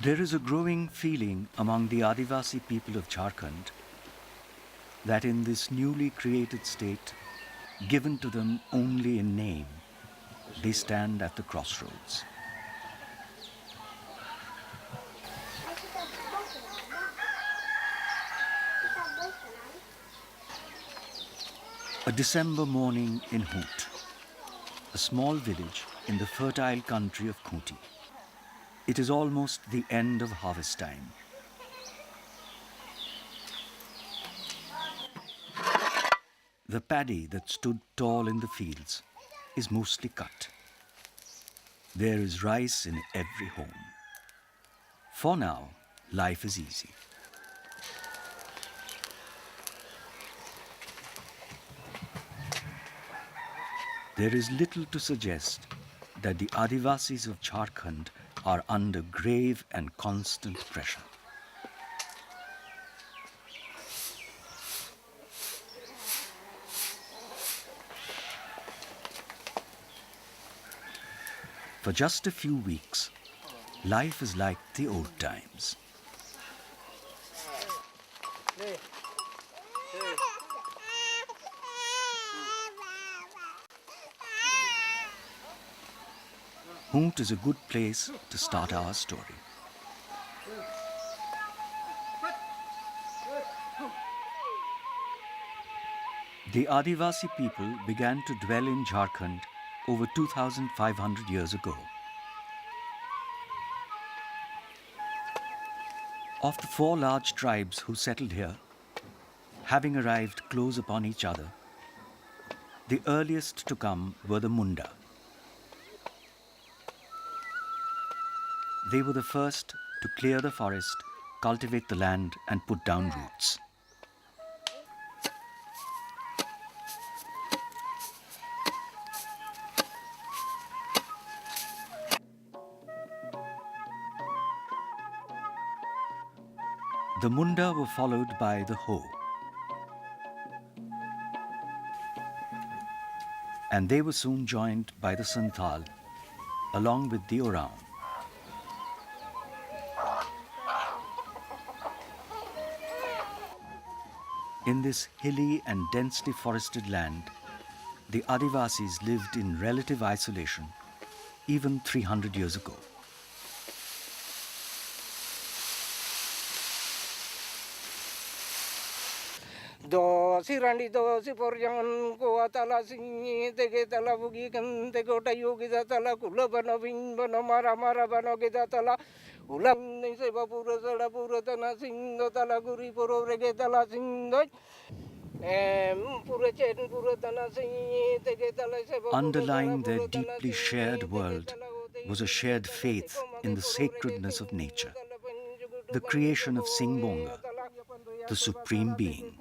There is a growing feeling among the Adivasi people of Jharkhand that in this newly created state, given to them only in name, they stand at the crossroads. A December morning in Hoot, a small village in the fertile country of Khunti. It is almost the end of harvest time. The paddy that stood tall in the fields is mostly cut. There is rice in every home. For now, life is easy. There is little to suggest that the Adivasis of Jharkhand are under grave and constant pressure. For just a few weeks, life is like the old times. Hoot is a good place to start our story. The Adivasi people began to dwell in Jharkhand over 2,500 years ago. Of the 4 large tribes who settled here, having arrived close upon each other, the earliest to come were the Munda. They were the first to clear the forest, cultivate the land, and put down roots. The Munda were followed by the Ho, and they were soon joined by the Santhal, along with the Oraon. In this hilly and densely forested land, the Adivasis lived in relative isolation even 300 years ago. Dosi randi dosi porjangan ko atala singi tege tala bugi kan te ko tayo kita tala kula bana bin bana mara mara bana kita tala ulang ni se bapura sala pura tana sindo tala guri puro rege tala sindo pura chen pura tana singi tege tala se bapura. Underlying their deeply shared world was a shared faith in the sacredness of nature, the creation of Singbonga, the Supreme Being.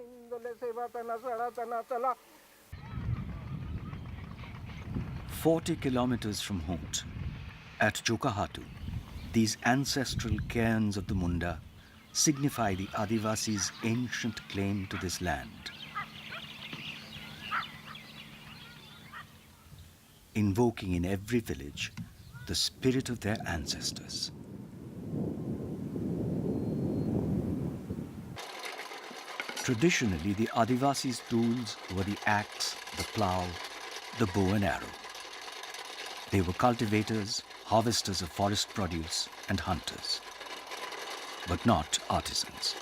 40 kilometers from Hoot, at Jokahatu, these ancestral cairns of the Munda signify the Adivasis' ancient claim to this land, invoking in every village the spirit of their ancestors. Traditionally, the Adivasis' tools were the axe, the plough, the bow and arrow. They were cultivators, harvesters of forest produce, and hunters, but not artisans.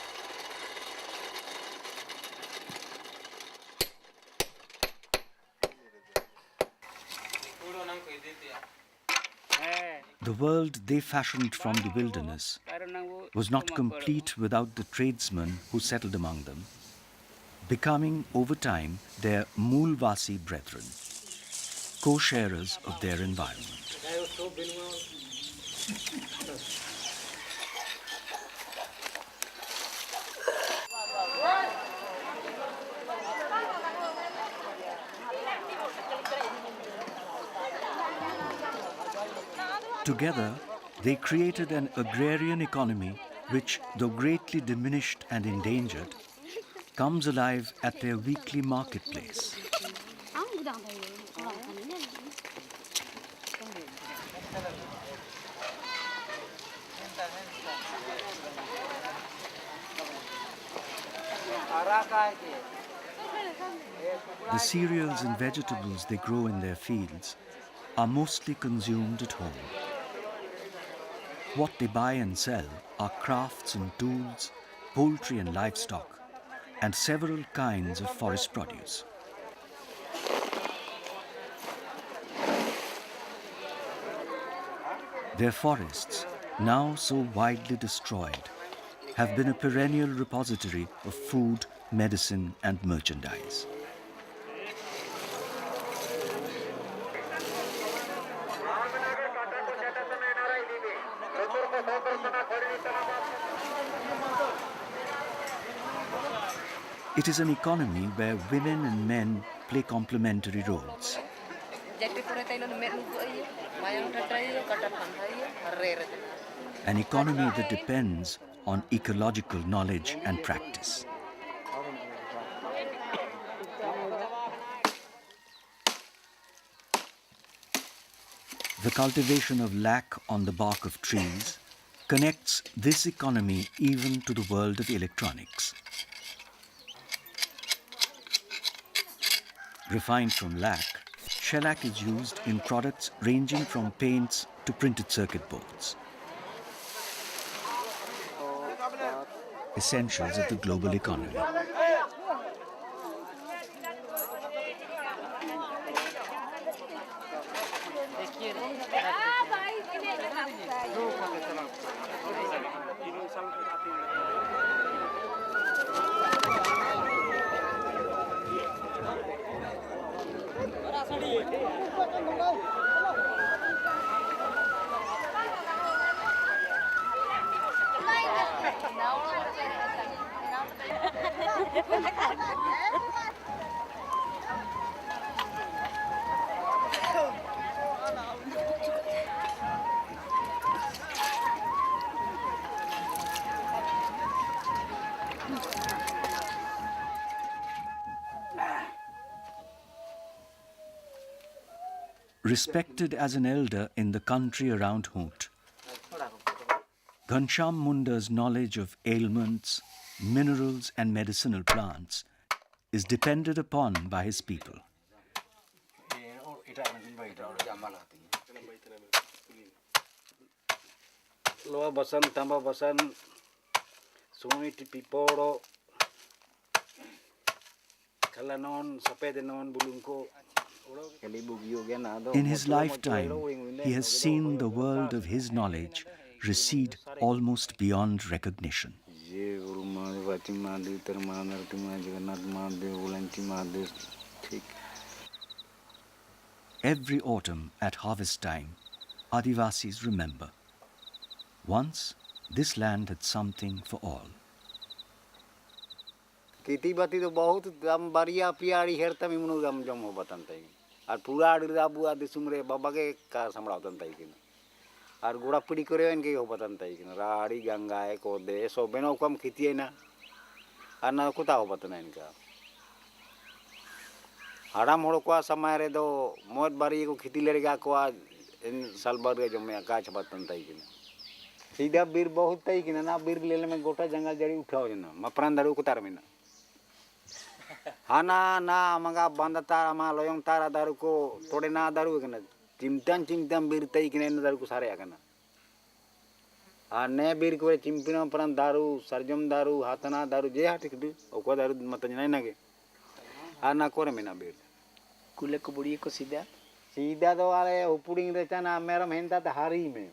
The world they fashioned from the wilderness was not complete without the tradesmen who settled among them, becoming over time their Moolvasi brethren, co-sharers of their environment. Together, they created an agrarian economy which, though greatly diminished and endangered, comes alive at their weekly marketplace. The cereals and vegetables they grow in their fields are mostly consumed at home. What they buy and sell are crafts and tools, poultry and livestock, and several kinds of forest produce. Their forests, now so widely destroyed, have been a perennial repository of food, medicine, and merchandise. It is an economy where women and men play complementary roles. An economy that depends on ecological knowledge and practice. The cultivation of lac on the bark of trees connects this economy even to the world of electronics. Refined from lac, shellac is used in products ranging from paints to printed circuit boards. Essentials of the global economy. Respected as an elder in the country around Hoot, Ghanshyam Munda's knowledge of ailments, minerals and medicinal plants is depended upon by his people. Loa basan, tamba basan, sumiti piporo, kalanon, sapedenon, bulungko. In his lifetime, he has seen the world of his knowledge recede almost beyond recognition. Every autumn at harvest time, Adivasis remember. Once, this land had something for all. खेती बाती तो बहुत दम बरिया पियारी हेरता मी मुनु दम जम हो बतन तई और पूरा अड़दा बुआ दिसुमरे बाबा के का संभळावतन तई किन और गोड़ा पड़ी करे इनके हो बतन तई किन राड़ी गंगाए को दे सो बेनो कम खेती ना और ना कुता हो बतन इनका हराम होड़ को समय रे दो मोत बारी को खेती लेगा को इन साल भर के जमे काच बतन तई किन सीधा बीर बहुत तई किन ना बीर लेले में गोटा जंगल जड़ी उठाओ जना मपरान दारू कुतार में ना Hana na mga bandata ama loyong tara daru ko tode na daru kana cimtan bir tai kine na daru ko sare kana ane bir ko cimpina pran daru sarjam daru hatana daru je hati kudu oko daru matan nai nage ana kore mena bir kule ko budi ko sida do ale upuding rechana meram henta ta hari me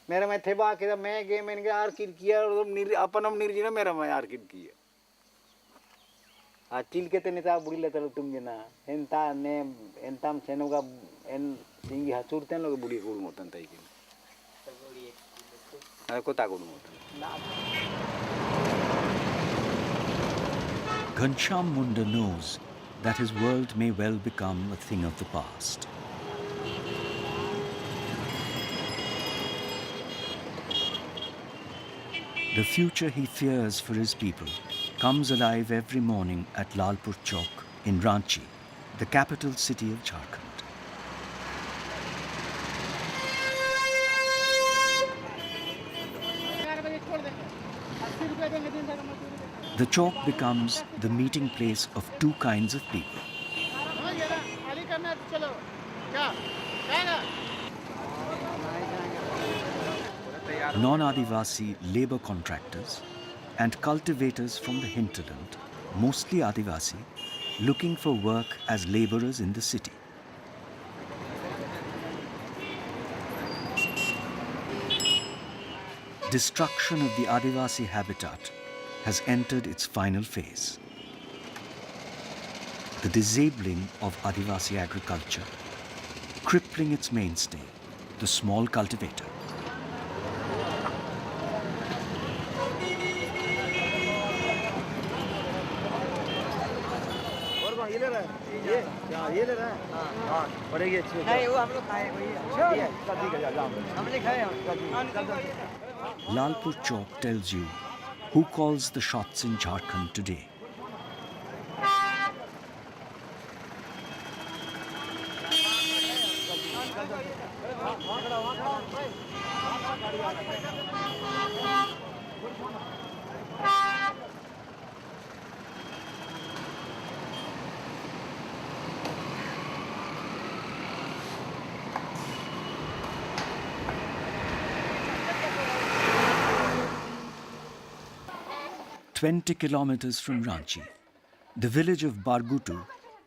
मेरा मैं थे बाकी था मैं गे मैंने क्या orchid किया और अपन हम निर्जीना मेरा मैं आर्किड किया चिल के तेने ता बुड़ी लेता लो तुम जना एंता ने एंताम चैनो का एन सिंगी हचूरते लोग बुड़ी कोड मोतन ताई की अरे को ता code मोतन Ghanshyam Munda knows that his world may well become a thing of the past. The future he fears for his people comes alive every morning at Lalpur Chowk in Ranchi, the capital city of Jharkhand. The chowk becomes the meeting place of two kinds of people. Non-Adivasi labor contractors and cultivators from the hinterland, mostly Adivasi, looking for work as laborers in the city. Destruction of the Adivasi habitat has entered its final phase. The disabling of Adivasi agriculture, crippling its mainstay, the small cultivator. Lalpur Chowk tells you who calls the shots in Jharkhand today. "20 kilometers from Ranchi, the village of Bargutu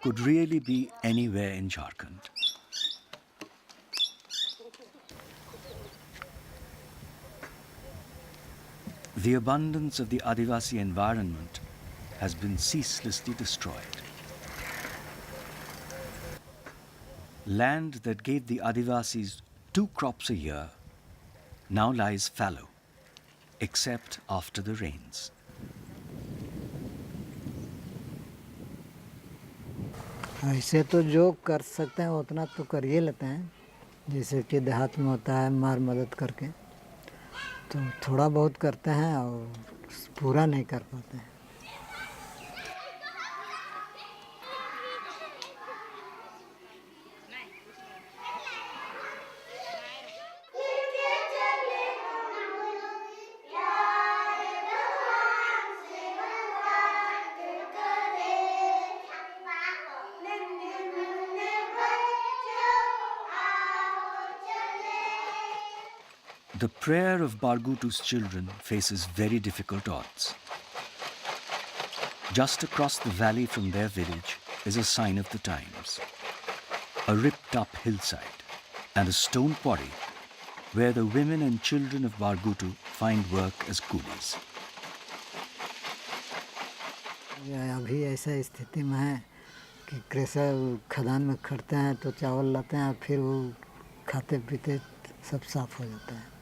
could really be anywhere in Jharkhand. The abundance of the Adivasi environment has been ceaselessly destroyed. Land that gave the Adivasis 2 crops a year now lies fallow, except after the rains. ऐसे तो जो कर सकते हैं उतना तो कर ही लेते हैं, जैसे कि देहात में होता है मार मदद करके, तो थोड़ा बहुत करते हैं और पूरा नहीं कर पाते हैं। The prayer of Bargutu's children faces very difficult odds. Just across the valley from their village is a sign of the times. A ripped-up hillside and a stone quarry where the women and children of Bargutu find work as coolies. अभी ऐसा स्थिति में है कि कृषक खदान में खड़ते हैं तो चावल लाते हैं, फिर वो खाते पीते सब साफ हो जाता है।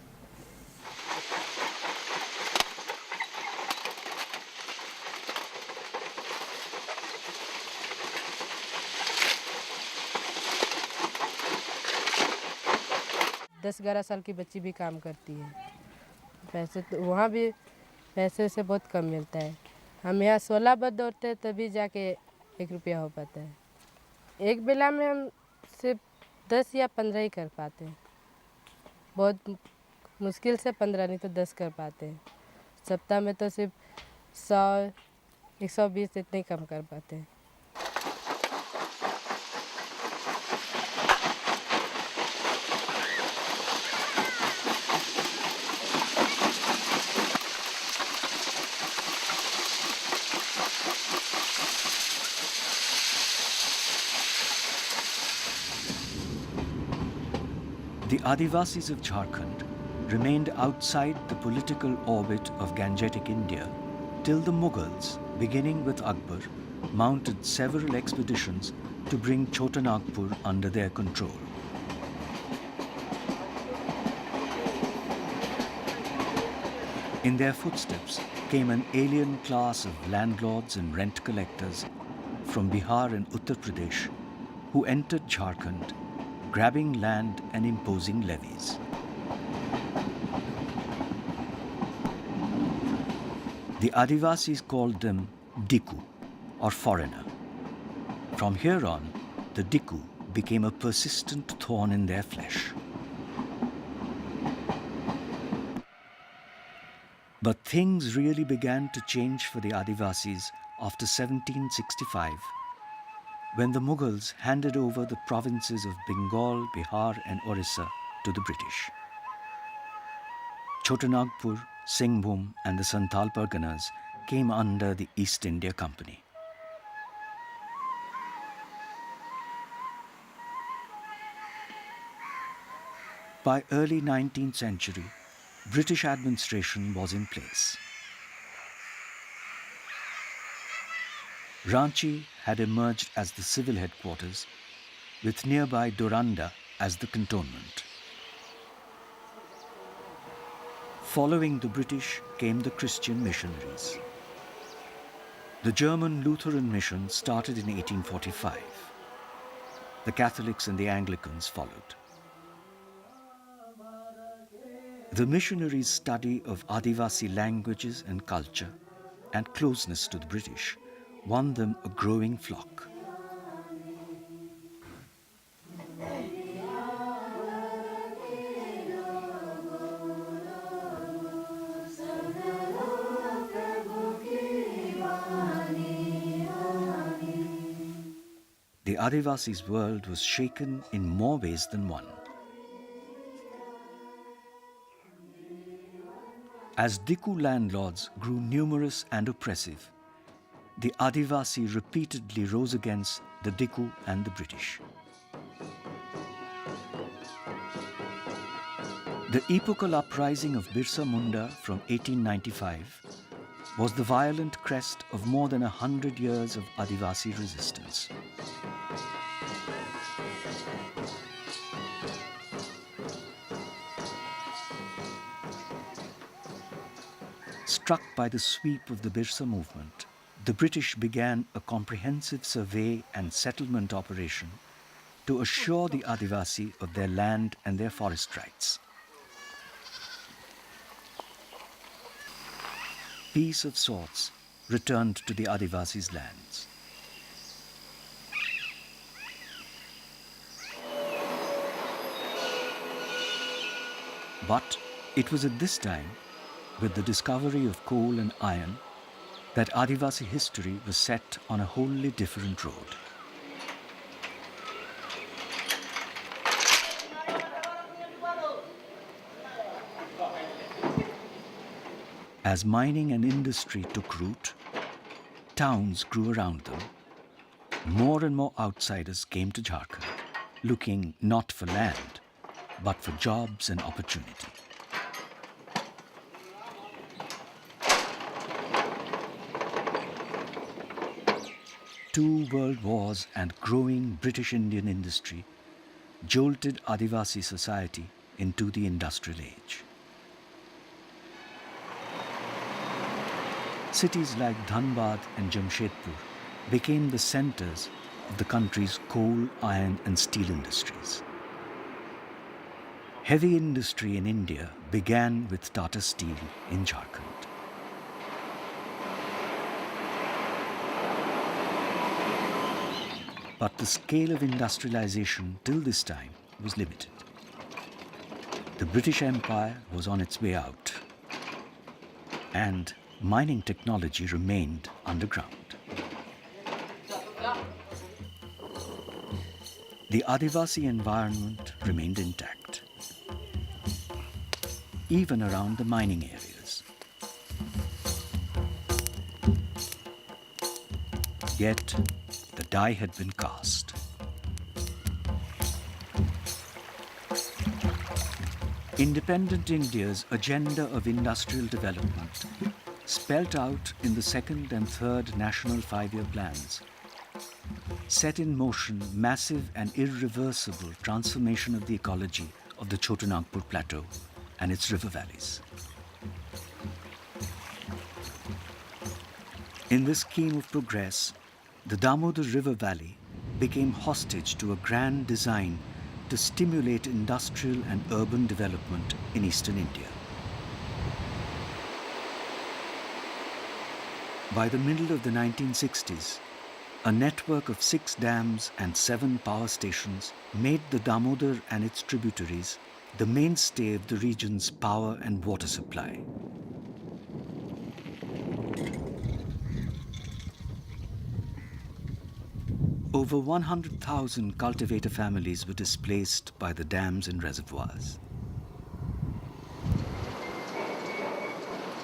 दस 11 साल की बच्ची भी काम करती है। पैसे तो वहाँ भी पैसे से बहुत कम मिलता है। हम यहाँ 16 बद दौड़ते हैं तभी जाके 1 रुपया हो पाता है। एक बेला में हम सिर्फ 10 या 15 ही कर पाते हैं। बहुत मुश्किल से 15 नहीं तो 10 कर पाते हैं। सप्ताह में तो सिर्फ 100 120 इतने कम कर पाते हैं। The Adivasis of Jharkhand remained outside the political orbit of Gangetic India till the Mughals, beginning with Akbar, mounted several expeditions to bring Chota Nagpur under their control. In their footsteps came an alien class of landlords and rent collectors from Bihar and Uttar Pradesh who entered Jharkhand, grabbing land and imposing levies. The Adivasis called them Diku, or foreigner. From here on, the Diku became a persistent thorn in their flesh. But things really began to change for the Adivasis after 1765, when the Mughals handed over the provinces of Bengal, Bihar and Orissa to the British. Chota Nagpur, Singhbhum and the Santhal Parganas came under the East India Company. By early 19th century, British administration was in place. Ranchi had emerged as the civil headquarters, with nearby Doranda as the cantonment. Following the British came the Christian missionaries. The German Lutheran mission started in 1845. The Catholics and the Anglicans followed. The missionaries' study of Adivasi languages and culture and closeness to the British won them a growing flock. The Adivasis' world was shaken in more ways than one. As Diku landlords grew numerous and oppressive, the Adivasi repeatedly rose against the Diku and the British. The epochal uprising of Birsa Munda from 1895 was the violent crest of more than 100 years of Adivasi resistance. Struck by the sweep of the Birsa movement, the British began a comprehensive survey and settlement operation to assure the Adivasi of their land and their forest rights. Peace of sorts returned to the Adivasis' lands. But it was at this time, with the discovery of coal and iron, that Adivasi history was set on a wholly different road. As mining and industry took root, towns grew around them. More and more outsiders came to Jharkhand, looking not for land, but for jobs and opportunity. Two world wars and growing British Indian industry jolted Adivasi society into the industrial age. Cities like Dhanbad and Jamshedpur became the centers of the country's coal, iron and steel industries. Heavy industry in India began with Tata Steel in Jharkhand. But the scale of industrialization till this time was limited. The British Empire was on its way out, and mining technology remained underground. The Adivasi environment remained intact, even around the mining areas. Yet, the die had been cast. Independent India's agenda of industrial development, spelt out in the second and third national five-year plans, set in motion massive and irreversible transformation of the ecology of the Chota Nagpur Plateau and its river valleys. In this scheme of progress, the Damodar River Valley became hostage to a grand design to stimulate industrial and urban development in eastern India. By the middle of the 1960s, a network of 6 dams and 7 power stations made the Damodar and its tributaries the mainstay of the region's power and water supply. Over 100,000 cultivator families were displaced by the dams and reservoirs.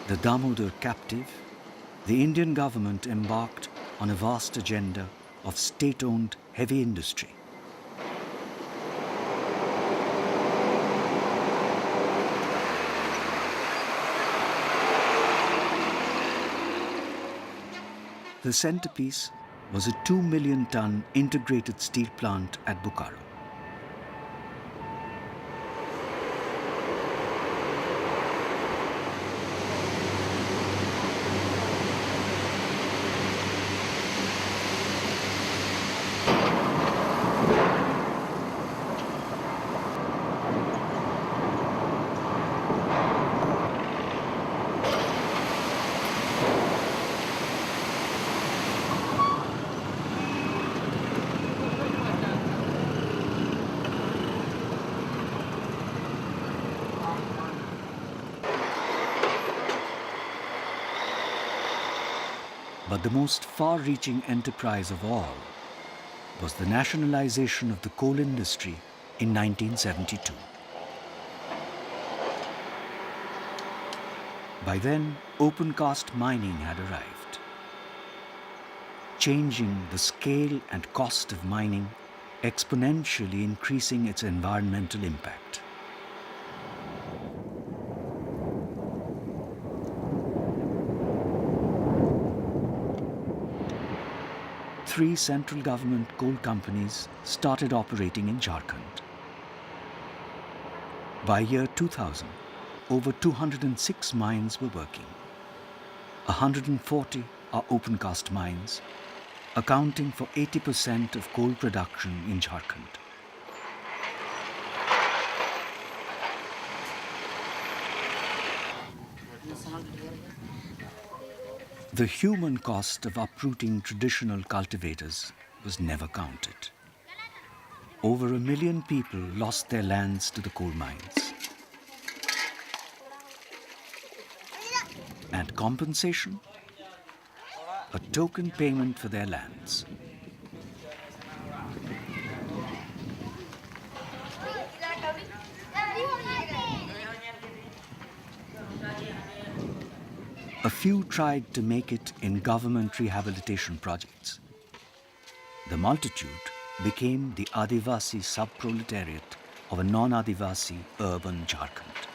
The Damodar captive, the Indian government embarked on a vast agenda of state-owned heavy industry. The centerpiece was a 2 million ton integrated steel plant at Bokaro. But the most far-reaching enterprise of all was the nationalization of the coal industry in 1972. By then, open-cast mining had arrived, changing the scale and cost of mining, exponentially increasing its environmental impact. Three central government coal companies started operating in Jharkhand. By year 2000, over 206 mines were working. 140 are open-cast mines, accounting for 80% of coal production in Jharkhand. The human cost of uprooting traditional cultivators was never counted. Over 1 million people lost their lands to the coal mines. And compensation? A token payment for their lands. A few tried to make it in government rehabilitation projects. The multitude became the Adivasi sub-proletariat of a non-Adivasi urban Jharkhand.